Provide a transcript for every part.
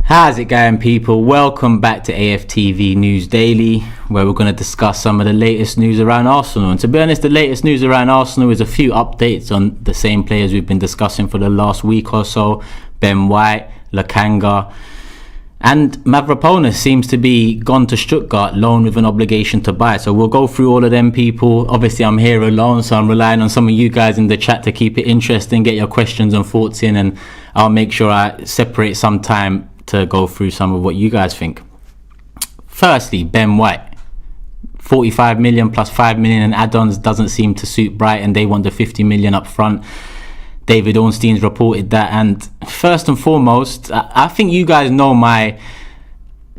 How's it going, people? Welcome back to AFTV News Daily, where we're going to discuss some of the latest news around Arsenal. And to be honest, the latest news around Arsenal is a few updates on the same players we've been discussing for the last week or so. Ben White, Lakanga, and Mavrapanos seems to be gone to Stuttgart, loan with an obligation to buy. So we'll go through all of them, people. Obviously, I'm here alone, so I'm relying on some of you guys in the chat to keep it interesting, get your questions and thoughts in, and I'll make sure I separate some time to go through some of what you guys think. Firstly, Ben White. 45 million plus 5 million in add-ons doesn't seem to suit Brighton. They want the 50 million up front. David Ornstein's reported that. And first and foremost, I think you guys know my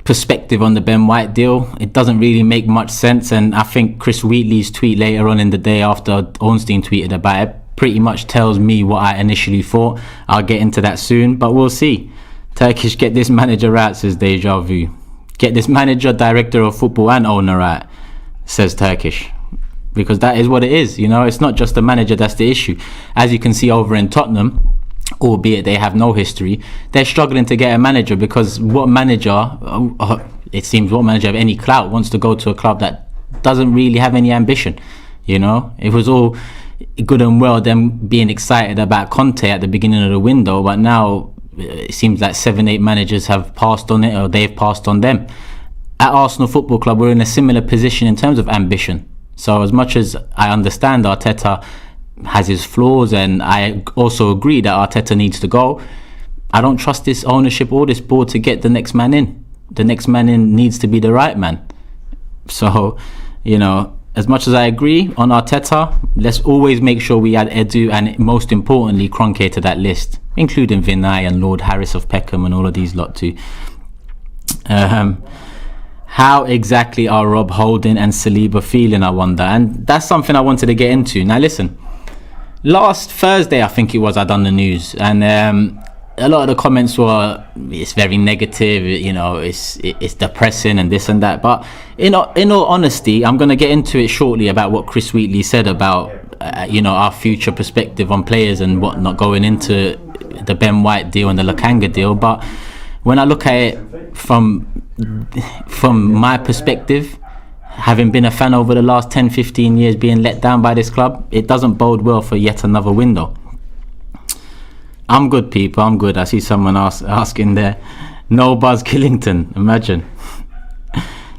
perspective on the Ben White deal. It doesn't really make much sense. And I think Chris Wheatley's tweet later on in the day after Ornstein tweeted about it pretty much tells me what I initially thought. I'll get into that soon, but we'll see. Turkish, get this manager out, says Deja Vu. Get this manager, director of football and owner out, says Turkish. Because that is what it is, you know. It's not just the manager that's the issue. As you can see over in Tottenham, albeit they have no history, they're struggling to get a manager because what manager of any clout wants to go to a club that doesn't really have any ambition, you know. It was all good and well them being excited about Conte at the beginning of the window, but now it seems like 7-8 managers have passed on it, or they've passed on them. At Arsenal Football Club, we're in a similar position in terms of ambition. So as much as I understand Arteta has his flaws, and I also agree that Arteta needs to go, I don't trust this ownership or this board to get the next man in. The next man in needs to be the right man. So, you know, as much as I agree on Arteta, let's always make sure we add Edu and, most importantly, Kroenke to that list, including Vinay and Lord Harris of Peckham and all of these lot too. How exactly are Rob Holding and Saliba feeling, I wonder? And that's something I wanted to get into. Now listen, last Thursday I think it was, I done the news, and a lot of the comments were, it's very negative, you know, it's depressing and this and that. But in all honesty, I'm going to get into it shortly about what Chris Wheatley said about our future perspective on players and whatnot going into the Ben White deal and the Lakanga deal. But when I look at it from my perspective, having been a fan over the last 10-15 years, being let down by this club, it doesn't bode well for yet another window. I'm good, people, I'm good. I see someone asking there. No Buzz Killington, imagine.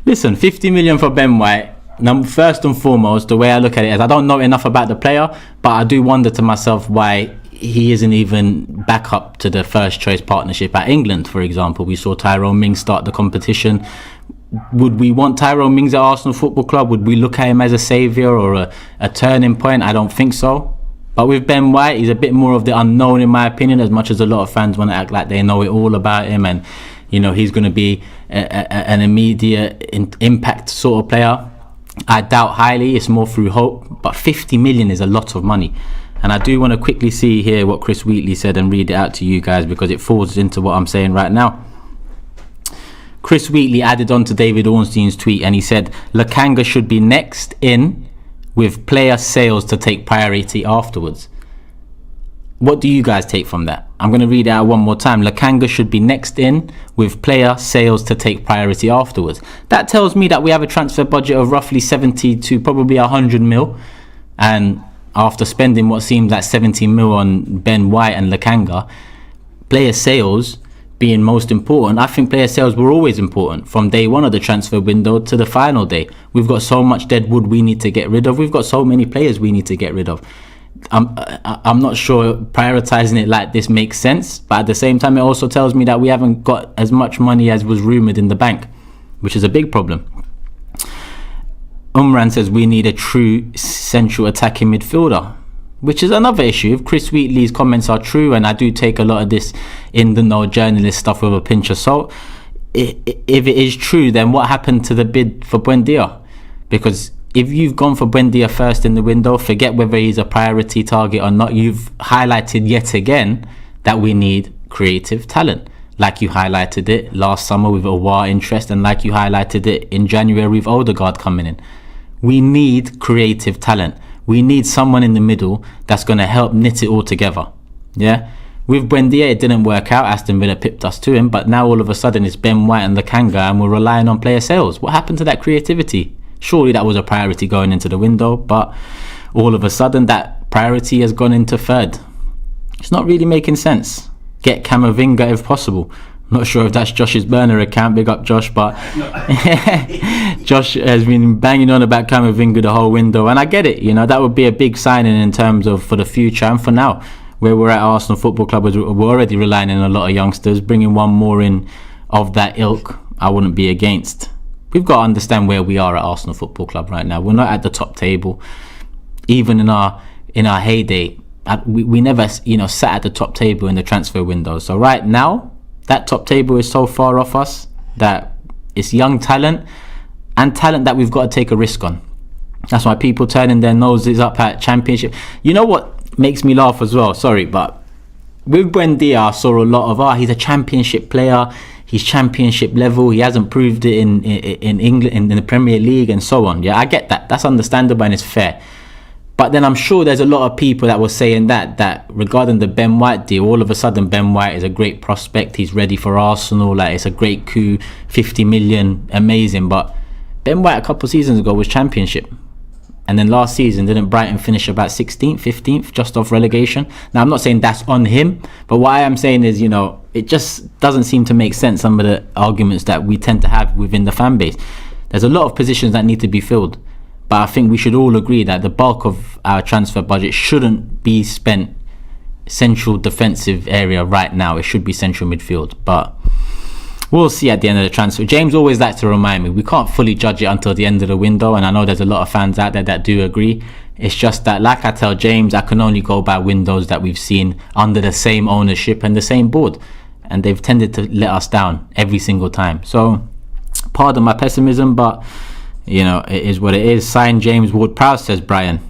Listen, 50 million for Ben White. Now, first and foremost, the way I look at it is I don't know enough about the player, but I do wonder to myself why he isn't even back up to the first choice partnership at England, for example. We saw Tyrone Mings start the competition. Would we want Tyrone Mings at Arsenal Football Club? Would we look at him as a saviour or a turning point? I don't think so. But with Ben White, he's a bit more of the unknown, in my opinion, as much as a lot of fans want to act like they know it all about him, and you know he's going to be an immediate impact sort of player. I doubt highly. It's more through hope. But 50 million is a lot of money. And I do want to quickly see here what Chris Wheatley said and read it out to you guys, because it falls into what I'm saying right now. Chris Wheatley added on to David Ornstein's tweet, and he said, Lakanga should be next in with player sales to take priority afterwards. What do you guys take from that? I'm going to read it out one more time. Lakanga should be next in with player sales to take priority afterwards. That tells me that we have a transfer budget of roughly 70 to probably 100 mil. And after spending what seems like 70 mil on Ben White and Lakanga, player sales being most important, I think player sales were always important from day one of the transfer window to the final day. We've got so much dead wood we need to get rid of. We've got so many players we need to get rid of. I'm not sure prioritizing it like this makes sense, but at the same time it also tells me that we haven't got as much money as was rumoured in the bank, which is a big problem. Umran says we need a true central attacking midfielder, which is another issue. If Chris Wheatley's comments are true, and I do take a lot of this in the know journalist stuff with a pinch of salt, if it is true, then what happened to the bid for Buendia? Because if you've gone for Buendia first in the window, forget whether he's a priority target or not, you've highlighted yet again that we need creative talent, like you highlighted it last summer with Aouar interest, and like you highlighted it in January with Odegaard coming in. We need creative talent. We need someone in the middle that's going to help knit it all together. Yeah, With Buendia, it didn't work out. Aston Villa pipped us to him, but now all of a sudden it's Ben White and Lakanga, and we're relying on player sales. What happened to that creativity? Surely that was a priority going into the window, but all of a sudden that priority has gone into third. It's not really making sense. Get Camavinga if possible. Not sure if that's Josh's burner account. Big up Josh, but Josh has been banging on about Camavinga the whole window, and I get it. That would be a big signing in terms of for the future and for now. Where we're at Arsenal Football Club, we're already relying on a lot of youngsters. Bringing one more in of that ilk, I wouldn't be against. We've got to understand where we are at Arsenal Football Club right now. We're not at the top table. Even in our heyday, we never sat at the top table in the transfer window. So right now, that top table is so far off us that it's young talent and talent that we've got to take a risk on. That's why people turning their noses up at Championship. You know what makes me laugh as well? Sorry, but with Buendia, I saw a lot of, he's a Championship player. He's Championship level. He hasn't proved it in England, in the Premier League and so on. Yeah, I get that. That's understandable and it's fair. But then I'm sure there's a lot of people that were saying that regarding the Ben White deal, all of a sudden Ben White is a great prospect. He's ready for Arsenal. Like, it's a great coup, 50 million, amazing. But Ben White a couple of seasons ago was Championship. And then last season, didn't Brighton finish about 16th, 15th, just off relegation? Now, I'm not saying that's on him, but what I am saying is, it just doesn't seem to make sense, some of the arguments that we tend to have within the fan base. There's a lot of positions that need to be filled, but I think we should all agree that the bulk of our transfer budget shouldn't be spent central defensive area right now. It should be central midfield, but we'll see at the end of the transfer. James always likes to remind me, we can't fully judge it until the end of the window, and I know there's a lot of fans out there that do agree. It's just that, like I tell James, I can only go by windows that we've seen under the same ownership and the same board, and they've tended to let us down every single time. So, pardon my pessimism, but it is what it is. Sign James Ward-Prowse, says Brian.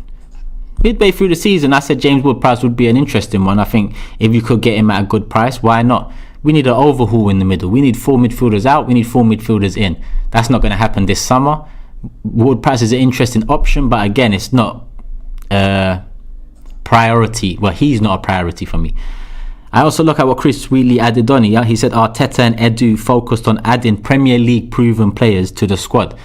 Midway through the season, I said James Ward-Prowse would be an interesting one. I think if you could get him at a good price, why not? We need an overhaul in the middle. We need 4 midfielders out. We need 4 midfielders in. That's not going to happen this summer. Ward-Prowse is an interesting option, but again, it's not a priority. Well, he's not a priority for me. I also look at what Chris Wheatley added on here. He said Arteta and Edu focused on adding Premier League proven players to the squad,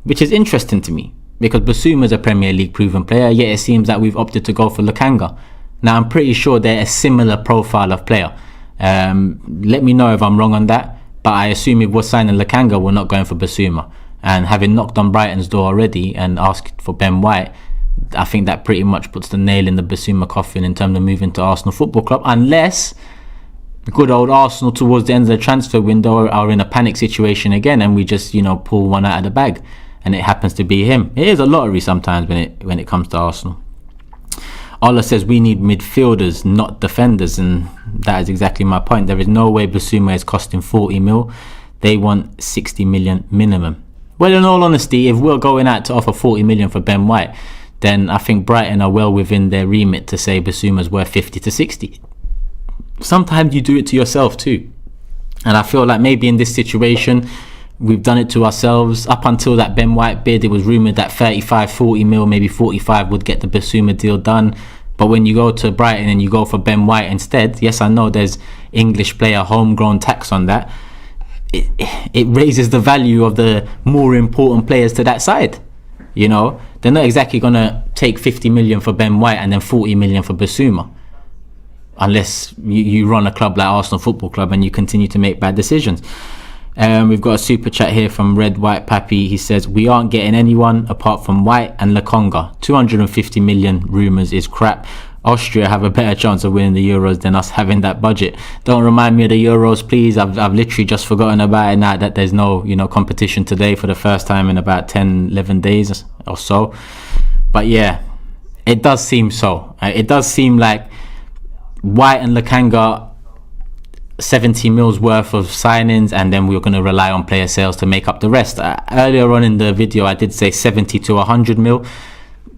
which is interesting to me because Basuma is a Premier League proven player, yet it seems that we've opted to go for Lakanga. Now, I'm pretty sure they're a similar profile of player. Let me know if I'm wrong on that, but I assume if we're signing Lakanga, we're not going for Basuma. And having knocked on Brighton's door already and asked for Ben White, I think that pretty much puts the nail in the Basuma coffin in terms of moving to Arsenal Football Club, unless good old Arsenal towards the end of the transfer window are in a panic situation again and we just pull one out of the bag and it happens to be him. It is a lottery sometimes when it comes to Arsenal. Ola says we need midfielders, not defenders, and that is exactly my point. There is no way Basuma is costing 40 mil. They want 60 million minimum. Well, in all honesty, if we're going out to offer 40 million for Ben White, then I think Brighton are well within their remit to say Basuma's worth 50 to 60. Sometimes you do it to yourself too. And I feel like maybe in this situation, we've done it to ourselves. Up until that Ben White bid, it was rumoured that 35, 40 mil, maybe 45 would get the Basuma deal done. But when you go to Brighton and you go for Ben White instead, yes, I know there's English player homegrown tax on that. It raises the value of the more important players to that side. They're not exactly going to take 50 million for Ben White and then 40 million for Basuma. Unless you run a club like Arsenal Football Club and you continue to make bad decisions. We've got a super chat here from Red White Pappy. He says, we aren't getting anyone apart from White and Lakanga. 250 million rumours is crap. Austria have a better chance of winning the Euros than us having that budget. Don't remind me of the Euros, please. I've literally just forgotten about it now that there's no competition today for the first time in about 10, 11 days or so. But yeah, it does seem so. It does seem like White and Lakanga, 70 mils worth of signings, and then we're going to rely on player sales to make up the rest. Earlier on in the video, I did say 70 to 100 mil.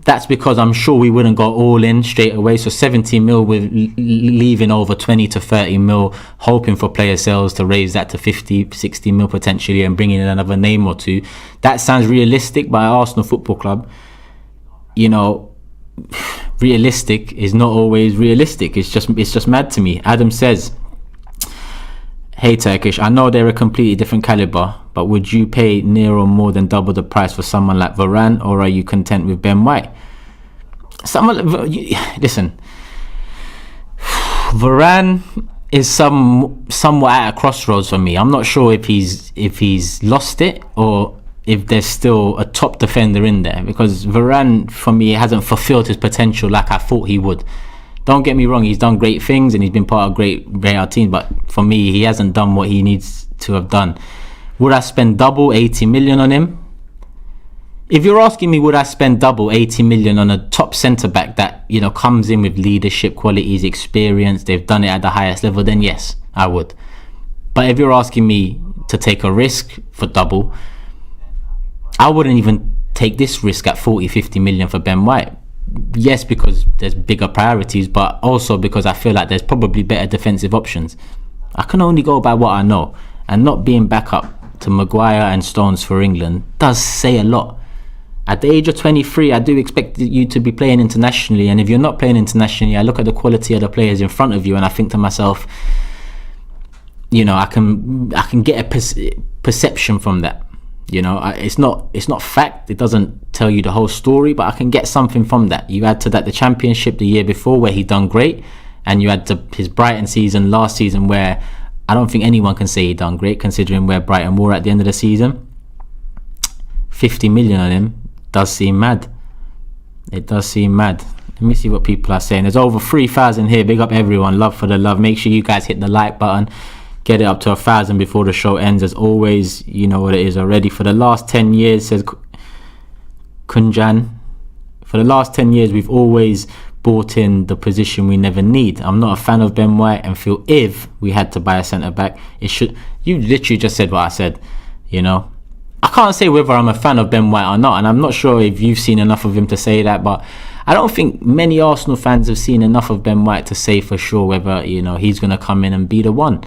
That's because I'm sure we wouldn't go all in straight away. So 70 mil with leaving over 20 to 30 mil, hoping for player sales to raise that to 50, 60 mil potentially and bringing in another name or two. That sounds realistic by Arsenal Football Club. realistic is not always realistic. It's just mad to me. Adam says, hey Turkish, I know they're a completely different caliber, but would you pay near or more than double the price for someone like Varane, or are you content with Ben White? Listen, Varane is somewhat at a crossroads for me. I'm not sure if he's lost it or if there's still a top defender in there, because Varane for me hasn't fulfilled his potential like I thought he would. Don't get me wrong, he's done great things and he's been part of great teams, but for me he hasn't done what he needs to have done. Would I spend double 80 million on him? If you're asking me, would I spend double 80 million on a top centre back that, you know, comes in with leadership qualities, experience, they've done it at the highest level, then yes, I would. But if you're asking me to take a risk for double, I wouldn't even take this risk at 40-50 million for Ben White. Yes, because there's bigger priorities, but also because I feel like there's probably better defensive options. I can only go by what I know, and not being back up to Maguire and Stones for England does say a lot. At the age of 23, I do expect you to be playing internationally, and if you're not playing internationally, I look at the quality of the players in front of you and I think to myself, you know, I can get a perception from that. You know, it's not fact, it doesn't tell you the whole story, but I can get something from that. You add to that the Championship the year before where he done great, and you add to his Brighton season last season where I don't think anyone can say he done great considering where Brighton were at the end of the season. 50 million on him does seem mad. It does seem mad. Let me see what people are saying. There's over 3,000 here. Big up everyone. Love for the love. Make sure you guys hit the like button. Get it up to 1,000 before the show ends. As always, you know what it is already. For the last 10 years, says Kunjan, for the last 10 years, we've always bought in the position we never need. I'm not a fan of Ben White and feel if we had to buy a centre-back, it should... You literally just said what I said, you know. I can't say whether I'm a fan of Ben White or not, and I'm not sure if you've seen enough of him to say that, but I don't think many Arsenal fans have seen enough of Ben White to say for sure whether, you know, he's going to come in and be the one.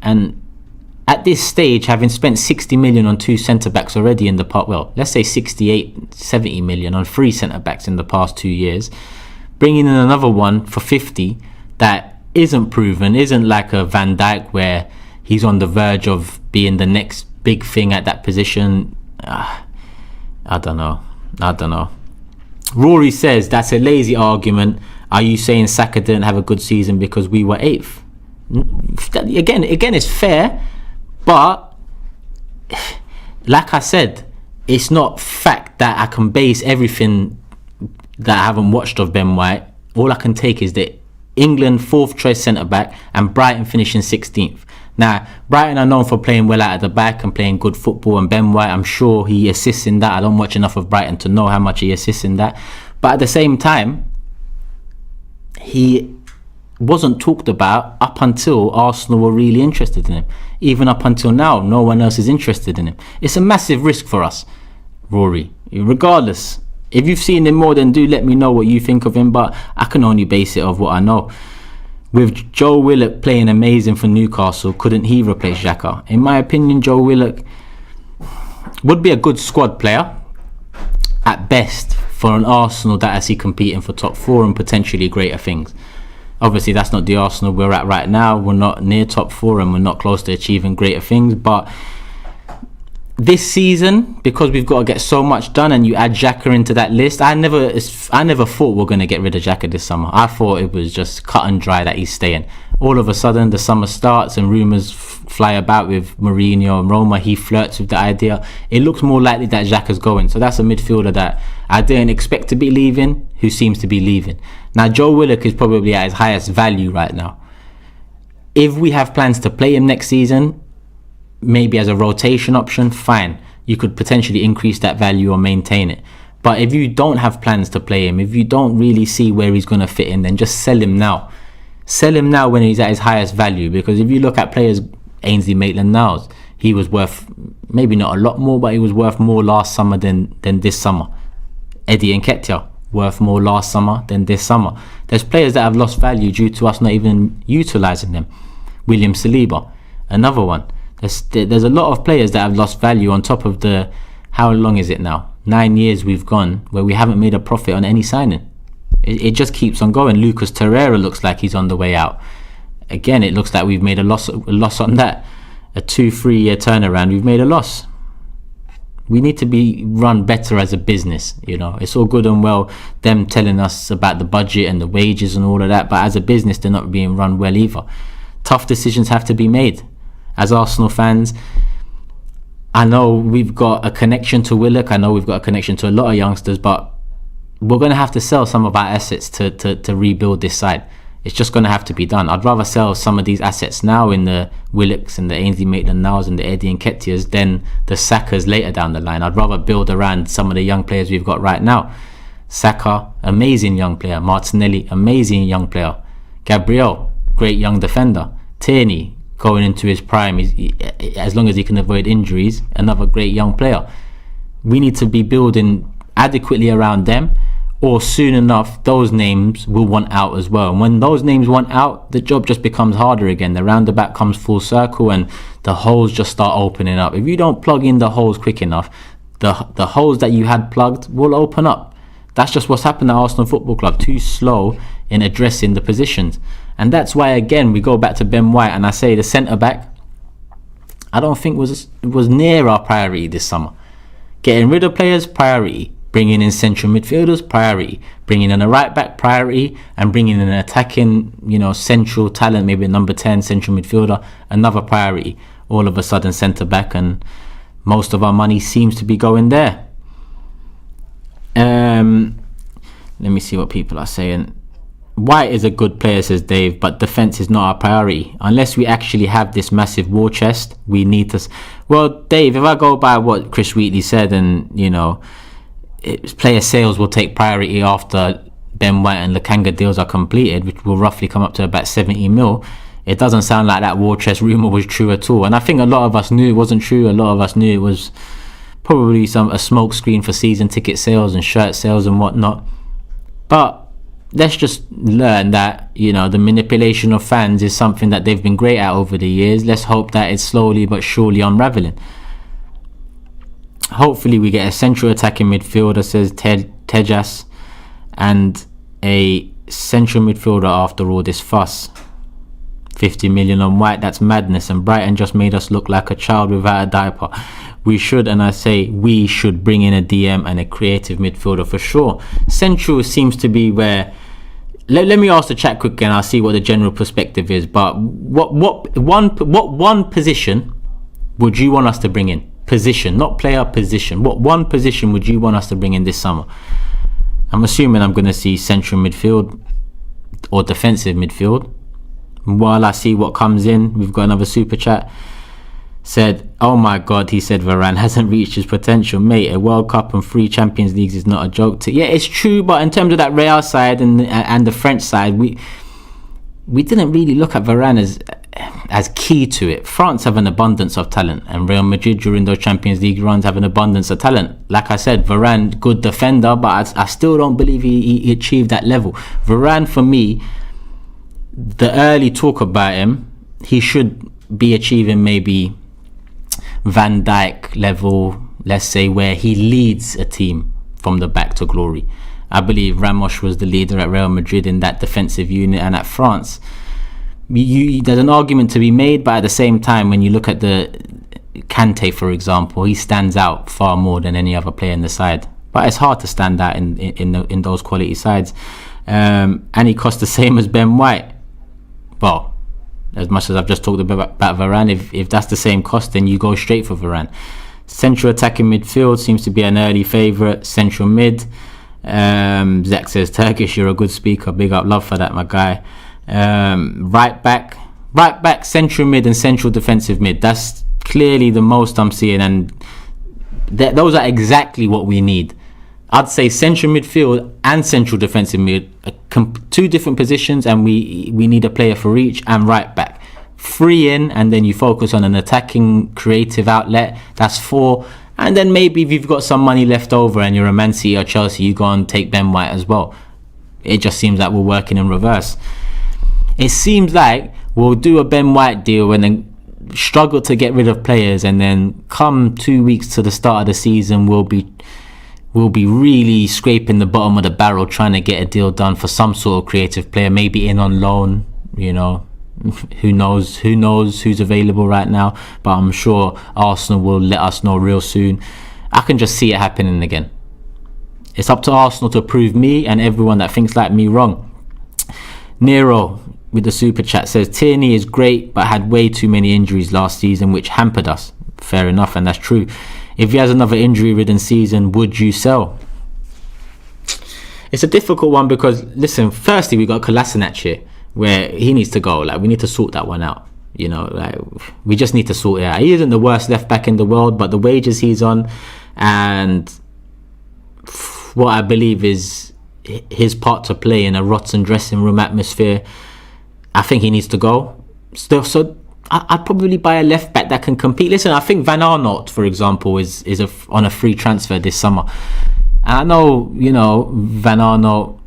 And at this stage, having spent 60 million on two centre-backs already in the past, well, let's say 68, 70 million on three centre-backs in the past 2 years, bringing in another one for 50 that isn't proven, isn't like a Van Dijk where he's on the verge of being the next big thing at that position. I don't know. Rory says, that's a lazy argument. Are you saying Saka didn't have a good season because we were 8th? Again, it's fair, but like I said, it's not fact that I can base everything that I haven't watched of Ben White. All I can take is that England 4th choice centre back and Brighton finishing 16th. Now, Brighton are known for playing well out of the back and playing good football, and Ben White, I'm sure he assists in that. I don't watch enough of Brighton to know how much he assists in that, but at the same time, he wasn't talked about up until Arsenal were really interested in him. Even up until now, no one else is interested in him. It's a massive risk for us, Rory. Regardless, if you've seen him more, then do let me know what you think of him, but I can only base it off what I know. With Joe Willock playing amazing for Newcastle, couldn't he replace Xhaka? In my opinion, Joe Willock would be a good squad player at best for an Arsenal that I see competing for top 4 and potentially greater things. Obviously, that's not the Arsenal we're at right now. We're not near top 4 and we're not close to achieving greater things. But this season, because we've got to get so much done, and you add Xhaka into that list, I never thought we're going to get rid of Xhaka this summer. I thought it was just cut and dry that he's staying. All of a sudden, the summer starts and rumours fly about with Mourinho and Roma. He flirts with the idea. It looks more likely that Xhaka's going. So that's a midfielder that I didn't expect to be leaving, who seems to be leaving. Now, Joe Willock is probably at his highest value right now. If we have plans to play him next season, maybe as a rotation option, fine. You could potentially increase that value or maintain it. But if you don't have plans to play him, if you don't really see where he's going to fit in, then just sell him now. Sell him now when he's at his highest value. Because if you look at players, Ainsley Maitland-Niles, he was worth maybe not a lot more, but he was worth more last summer than this summer. Eddie Nketiah, worth more last summer than this summer. There's players that have lost value due to us not even utilising them. William Saliba, another one. There's a lot of players that have lost value on top of the, how long is it now? 9 years we've gone where we haven't made a profit on any signing. It just keeps on going. Lucas Torreira looks like he's on the way out. Again, it looks like we've made a loss on that. A 2-3 year turnaround, we've made a loss. We need to be run better as a business. It's all good and well them telling us about the budget and the wages and all of that, but as a business they're not being run well either. Tough decisions have to be made. As Arsenal fans, I know we've got a connection to Willock, I know we've got a connection to a lot of youngsters, but we're going to have to sell some of our assets to rebuild this side. It's just going to have to be done. I'd rather sell some of these assets now in the Willocks and the Ainsley Maitland-Niles and the Eddie Nketiahs than the Sakas later down the line. I'd rather build around some of the young players we've got right now. Saka, amazing young player. Martinelli, amazing young player. Gabriel, great young defender. Tierney, going into his prime, as long as he can avoid injuries, another great young player. We need to be building adequately around them, or soon enough those names will want out as well. And when those names want out, the job just becomes harder again. The roundabout comes full circle and the holes just start opening up. If you don't plug in the holes quick enough, the holes that you had plugged will open up. That's just what's happened at Arsenal Football Club. Too slow in addressing the positions. And that's why, again, we go back to Ben White, and I say the centre-back, I don't think was near our priority this summer. Getting rid of players, priority. Bringing in central midfielders, priority. Bringing in a right back, priority. And bringing in an attacking, central talent, maybe a number 10 central midfielder, another priority. All of a sudden, centre back, and most of our money seems to be going there. Let me see what people are saying. White is a good player, says Dave, but defence is not our priority. Unless we actually have this massive war chest, we need to... Well, Dave, if I go by what Chris Wheatley said, and, player sales will take priority after Ben White and Lakanga deals are completed, which will roughly come up to about 70 mil. It doesn't sound like that war chest rumour was true at all. And I think a lot of us knew it wasn't true. A lot of us knew it was probably a smoke screen for season ticket sales and shirt sales and whatnot. But let's just learn that, the manipulation of fans is something that they've been great at over the years. Let's hope that it's slowly but surely unraveling. Hopefully we get a central attacking midfielder, says Tejas, and a central midfielder after all this fuss. 50 million on White, that's madness, and Brighton just made us look like a child without a diaper. We should, and I say we should, bring in a DM and a creative midfielder for sure. Central seems to be where... Let me ask the chat quickly and I'll see what the general perspective is. But what one position would you want us to bring in? Position, not player, position. What one position would you want us to bring in this summer? I'm assuming I'm going to see central midfield or defensive midfield. While I see what comes in, we've got another super chat. Said, oh my God, he said Varane hasn't reached his potential. Mate, a World Cup and 3 Champions Leagues is not a joke. Yeah, it's true, but in terms of that Real side and the French side, we didn't really look at Varane as key to it. France have an abundance of talent, and Real Madrid during those Champions League runs have an abundance of talent. Like I said, Varane, good defender, but I still don't believe he achieved that level. Varane, for me, the early talk about him, he should be achieving maybe Van Dijk level, let's say, where he leads a team from the back to glory. I believe Ramos was the leader at Real Madrid in that defensive unit, and at France there's an argument to be made, but at the same time, when you look at the Kante, for example, he stands out far more than any other player in the side. But it's hard to stand out in those quality sides, and he costs the same as Ben White. Well, as much as I've just talked about Varane, if that's the same cost, then you go straight for Varane. Central attacking midfield seems to be an early favourite. Central mid, Zach says, Turkish, you're a good speaker, big up, love for that, my guy. Right back, central mid and central defensive mid, that's clearly the most I'm seeing, and those are exactly what we need. I'd say central midfield and central defensive mid, 2 different positions, and we need a player for each, and right back. 3 in, and then you focus on an attacking creative outlet, that's 4. And then maybe if you've got some money left over and you're a Man City or Chelsea, you go and take Ben White as well. It just seems like we're working in reverse. It seems like we'll do a Ben White deal and then struggle to get rid of players, and then come 2 weeks to the start of the season, we'll be will be really scraping the bottom of the barrel trying to get a deal done for some sort of creative player, maybe in on loan, you know. Who knows who's available right now, but I'm sure Arsenal will let us know real soon. I can just see it happening again. It's up to Arsenal to prove me and everyone that thinks like me wrong. Nero with the super chat says Tierney is great but had way too many injuries last season which hampered us. Fair enough, and that's true. If he has another injury-ridden season, would you sell? It's a difficult one because, listen, firstly we got Kolasinac here, where he needs to go. Like, we need to sort that one out. You know, like, we just need to sort it out. He isn't the worst left back in the world, but the wages he's on and what I believe is his part to play in a rotten dressing room atmosphere, I think he needs to go. Still, so I'd probably buy a left back that can compete. Listen, I think Van Aanholt, for example, is on a free transfer this summer. And I know, you know, Van Aanholt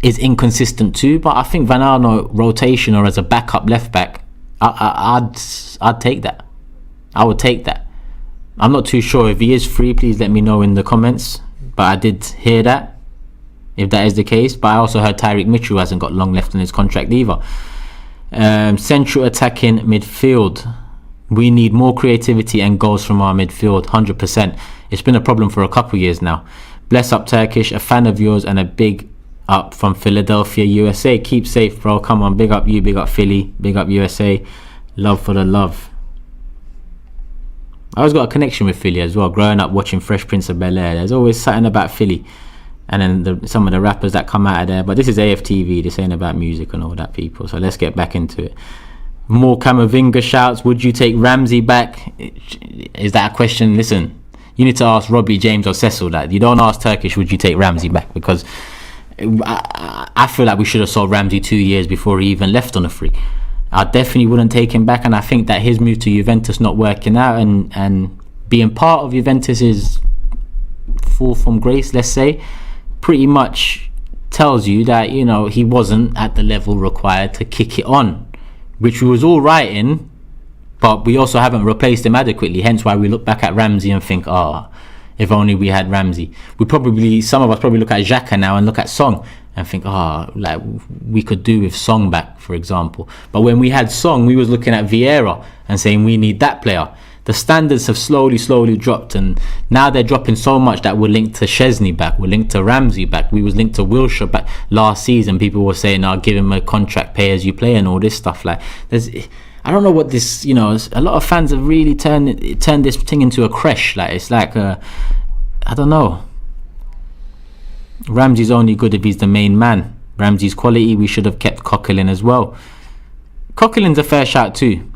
is inconsistent too, but I think Van Aanholt rotation or as a backup left back, I'd take that. I would take that. I'm not too sure if he is free. Please let me know in the comments. But I did hear that, if that is the case. But I also heard Tyreek Mitchell hasn't got long left in his contract either. Central attacking midfield. We need more creativity and goals from our midfield. 100%. It's been a problem for a couple years now. Bless up Turkish, a fan of yours and a big up from Philadelphia, USA. Keep safe, bro. Come on, big up you, big up Philly, big up USA. Love for the love. I always got a connection with Philly as well. Growing up watching Fresh Prince of Bel-Air, there's always something about Philly, and then some of the rappers that come out of there. But this is AFTV. This ain't about music and all that, people. So let's get back into it. More Camavinga shouts. Would you take Ramsey back? Is that a question? Listen, you need to ask Robbie, James, or Cecil that. You don't ask Turkish, would you take Ramsey back? Because I feel like we should have sold Ramsey 2 years before he even left on a free. I definitely wouldn't take him back, and I think that his move to Juventus not working out and being part of Juventus's fall from grace, let's say, pretty much tells you that, you know, he wasn't at the level required to kick it on, which we was all right in, but we also haven't replaced him adequately. Hence why we look back at Ramsey and think, if only we had Ramsey. Some of us probably look at Xhaka now and look at Song and think, like we could do with Song back, for example. But when we had Song, we was looking at Vieira and saying we need that player. The standards have slowly dropped, and now they're dropping so much that we're linked to Chesney back, we're linked to Ramsey back, we was linked to Wilshere back last season. People were saying, give him a contract, pay as you play, and all this stuff. Like, I don't know what this, you know, a lot of fans have really turned this thing into a crash. Like, it's like I don't know. Ramsey's only good if he's the main man. Ramsey's quality, we should have kept Coquelin as well. Coquelin's a fair shout too.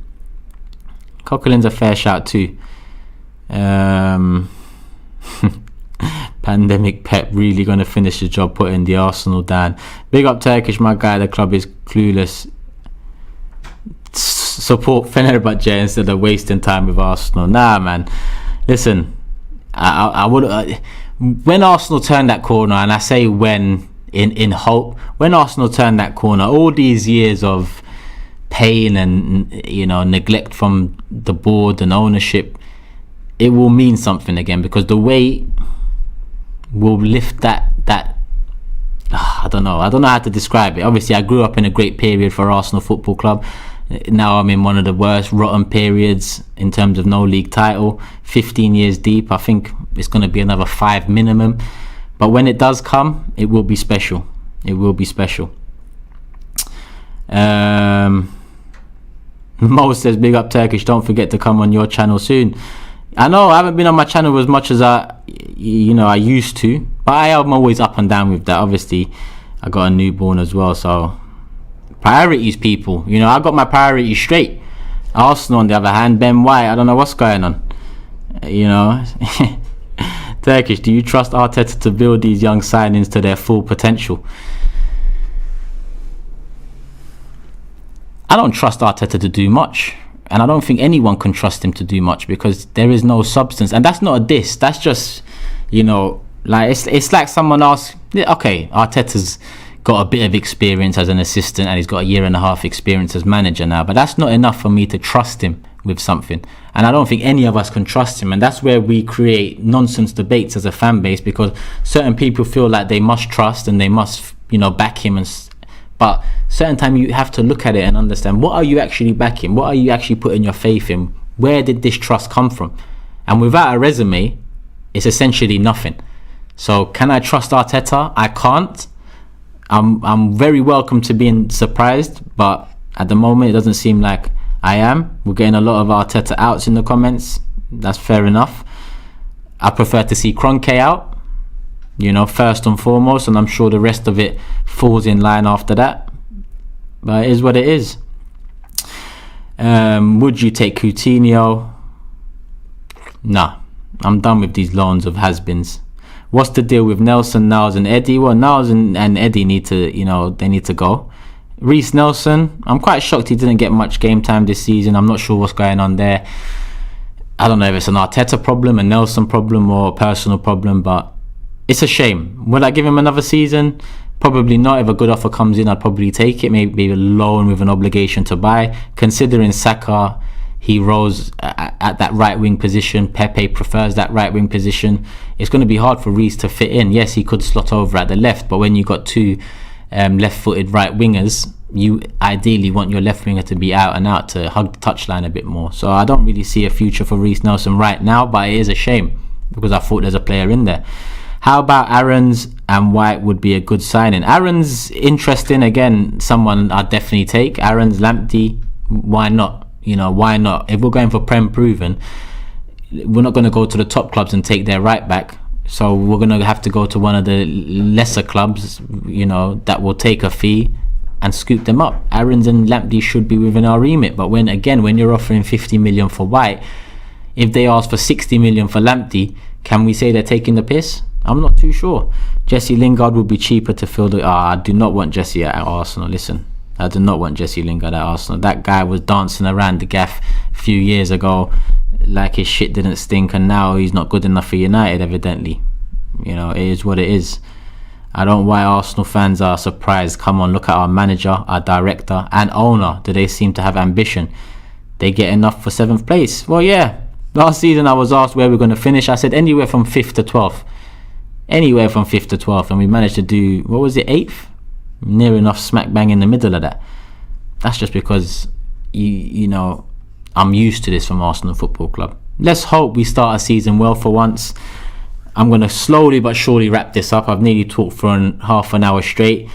Pandemic Pep really going to finish the job putting the Arsenal down. Big up Turkish, my guy. The club is clueless. Support Fenerbahce instead of wasting time with Arsenal. Nah, man. Listen, I would when Arsenal turned that corner, and I say when in hope, when Arsenal turned that corner, all these years of pain and, you know, neglect from the board and ownership, it will mean something again, because the weight will lift that I don't know how to describe it. Obviously I grew up in a great period for Arsenal Football Club. Now I'm in one of the worst rotten periods in terms of no league title. 15 years deep. I think it's going to be another 5 minimum, but when it does come, it will be special. Mo says, big up Turkish, don't forget to come on your channel soon. I know I haven't been on my channel as much as I used to, but I am always up and down with that. Obviously I got a newborn as well, so priorities, people. You know, I got my priorities straight. Arsenal on the other hand, Ben White, I don't know what's going on, you know. Turkish, do you trust Arteta to build these young signings to their full potential? I don't trust Arteta to do much, and I don't think anyone can trust him to do much, because there is no substance. And that's not a diss, that's just, you know, like it's like someone else. Okay, Arteta's got a bit of experience as an assistant and he's got a 1.5 years experience as manager now, but that's not enough for me to trust him with something, and I don't think any of us can trust him, and that's where we create nonsense debates as a fan base, because certain people feel like they must trust and they must, back him, but certain time you have to look at it and understand, what are you actually backing, what are you actually putting your faith in, where did this trust come from? And without a resume, it's essentially nothing. So can I trust Arteta? I can't. I'm very welcome to being surprised, but at the moment it doesn't seem like I am. We're getting a lot of Arteta outs in the comments. That's fair enough. I prefer to see Kroenke out, first and foremost, and I'm sure the rest of it falls in line after that. But it is what it is. Would you take Coutinho? Nah, I'm done with these loans of has-beens. What's the deal with Nelson, Niles and Eddie? Well, Niles and Eddie need to, they need to go. Reece Nelson, I'm quite shocked he didn't get much game time this season. I'm not sure what's going on there. I don't know if it's an Arteta problem, a Nelson problem, or a personal problem, but it's a shame. Would I give him another season? Probably not. If a good offer comes in, I'd probably take it. Maybe a loan with an obligation to buy. Considering Saka, he rose at that right wing position. Pepe prefers that right wing position. It's going to be hard for Reece to fit in. Yes, he could slot over at the left, but when you got two left-footed right wingers, you ideally want your left winger to be out and out to hug the touchline a bit more. So I don't really see a future for Reece Nelson right now, but it is a shame because I thought there's a player in there. How about Aarons and White would be a good signing? Aarons, interesting. Again, someone I'd definitely take. Aarons, Lamptey, why not? Why not? If we're going for Prem proven, we're not going to go to the top clubs and take their right back. So we're going to have to go to one of the lesser clubs, that will take a fee and scoop them up. Aarons and Lamptey should be within our remit. But when you're offering 50 million for White, if they ask for 60 million for Lamptey, can we say they're taking the piss? I'm not too sure. Jesse Lingard would be cheaper to fill the... I do not want Jesse at Arsenal. Listen, I do not want Jesse Lingard at Arsenal. That guy was dancing around the gaff a few years ago like his shit didn't stink, and now he's not good enough for United, evidently. It is what it is. I don't know why Arsenal fans are surprised. Come on, look at our manager, our director and owner. Do they seem to have ambition? They get enough for 7th place. Well, yeah. Last season I was asked where we're going to finish. I said anywhere from 5th to 12th. Anywhere from 5th to 12th, and we managed to do, 8th? Near enough smack bang in the middle of that. That's just because I'm used to this from Arsenal Football Club. Let's hope we start a season well for once. I'm going to slowly but surely wrap this up. I've nearly talked for half an hour straight.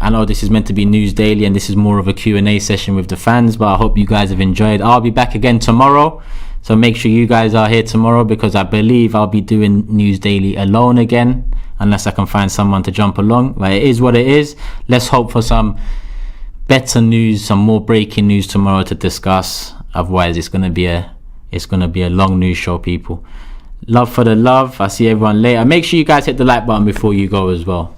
I know this is meant to be News Daily and this is more of a Q&A session with the fans, but I hope you guys have enjoyed. I'll be back again tomorrow, so make sure you guys are here tomorrow, because I believe I'll be doing News Daily alone again, unless I can find someone to jump along. But it is what it is. Let's hope for some better news, some more breaking news tomorrow to discuss. Otherwise it's going to be a long news show, people. Love for the love. I'll see everyone later. Make sure you guys hit the like button before you go as well.